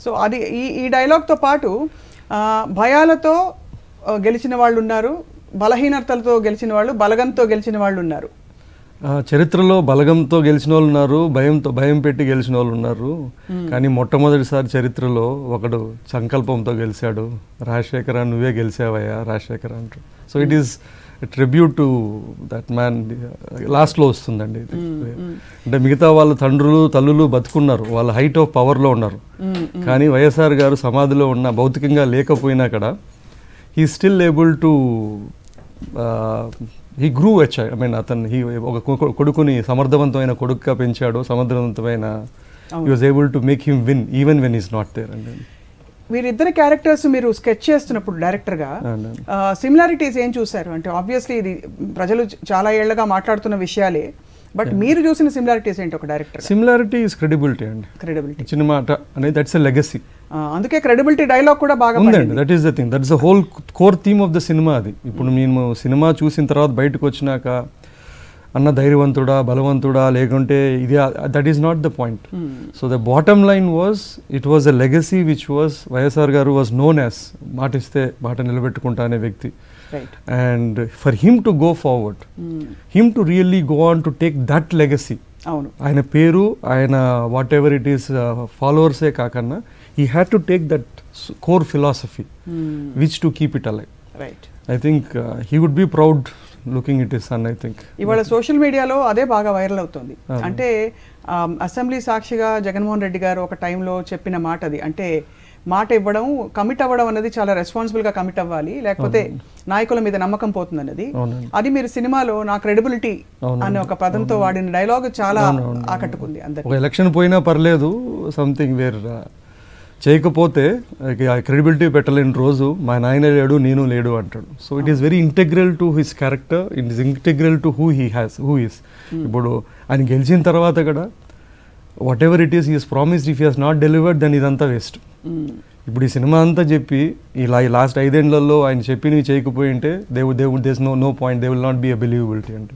So అది ఈ డైలాగ్తో పాటు భయాలతో గెలిచిన వాళ్ళు ఉన్నారు, బలహీనతలతో గెలిచిన వాళ్ళు, బలగంతో గెలిచిన వాళ్ళు ఉన్నారు. చరిత్రలో బలగంతో గెలిచిన వాళ్ళు ఉన్నారు, భయం పెట్టి గెలిచిన వాళ్ళు ఉన్నారు. కానీ మొట్టమొదటిసారి చరిత్రలో ఒకడు సంకల్పంతో గెలిచాడు. రాజశేఖర నువ్వే గెలిచావయ్యా రాజశేఖర అంటారు. So it is tribute to that man. లాస్ట్లో వస్తుందండి ఇది. అంటే మిగతా వాళ్ళ తండ్రులు తల్లులు బతుకున్నారు, వాళ్ళ హైట్ ఆఫ్ పవర్లో ఉన్నారు. కానీ వైఎస్ఆర్ గారు సమాధిలో ఉన్న, భౌతికంగా లేకపోయినా కూడా he still able to he grew I mean అతను ఒక కొడుకుని సమర్థవంతమైన కొడుకుగా పెంచాడు, సమర్థవంతమైన he was able to make him win even when is not there అండి. వీరిద్దరు క్యారెక్టర్స్ మీరు స్కెచ్ చేస్తున్నప్పుడు డైరెక్టర్గా సిమిలారిటీస్ ఏం చూసారు? అంటే ఆబ్వియస్లీ ఇది ప్రజలు చాలా ఏళ్లుగా మాట్లాడుతున్న విషయాలే, బట్ మీరు చూసిన సిమిలారిటీస్ ఏంటి ఒక డైరెక్టర్? సిమిలారిటీ ఇస్ క్రెడిబిలిటీ అండి. క్రెడిబిలిటీ సినిమా అనేది దట్స్ ఎ లెగసీ. అందుకే క్రెడిబిలిటీ డైలాగ్ కూడా బాగా ఉందండి. That is the thing, that's the whole core theme of the cinema. అది ఇప్పుడు మేము సినిమా చూసిన తర్వాత బయటకు వచ్చినాక అన్న ధైర్యవంతుడా బలవంతుడా లేకుంటే ఇది, that is not the point. So the bottom line was it was a legacy which was YSR గారు వాజ్ నోన్ యాజ్ మాటిస్తే మాట నిలబెట్టుకుంటా అనే వ్యక్తి. And for him to go forward, him to really go on to take that legacy, ఆయన పేరు ఆయన whatever it is ఫాలోవర్సే కాకన్నా he had to take that core philosophy which to keep it alive. Right. I think he would be proud looking at his son. I think ఇవాళ social మీడియాలో అదే బాగా viral అవుతుంది. అంటే assembly సాక్షిగా జగన్మోహన్ రెడ్డి గారు ఒక టైంలో చెప్పిన మాట అది, అంటే మాట ఇవ్వడం, కమిట్ అవ్వడం అనేది చాలా రెస్పాన్సిబుల్గా కమిట్ అవ్వాలి, లేకపోతే నాయకుల మీద నమ్మకం పోతుంది అన్నది. అది మీరు సినిమాలో నా క్రెడిబిలిటీ అనే ఒక పదంతో వాడిన డైలాగ్ చాలా ఆకట్టుకుంది అందరికీ. ఎలక్షన్ పోయినా పర్లేదు, సంథింగ్ వేర్ చేయకపోతే క్రెడిబిలిటీ పెట్టలేని రోజు మా నాయన లేడు నేను లేడు అంటాడు. So it is very integral to his character, it is integral to who is. ఇప్పుడు ఆయన గెలిచిన తర్వాత కూడా whatever it is he has promised, if he has not delivered then ఇదంతా వేస్ట్. ఇప్పుడు ఈ సినిమా అంతా చెప్పి ఇలా ఈ లాస్ట్ 5 ఏళ్లలో ఆయన చెప్పినవి చేయకపోయి ఉంటే they would no point, they will not be a believability అంటే.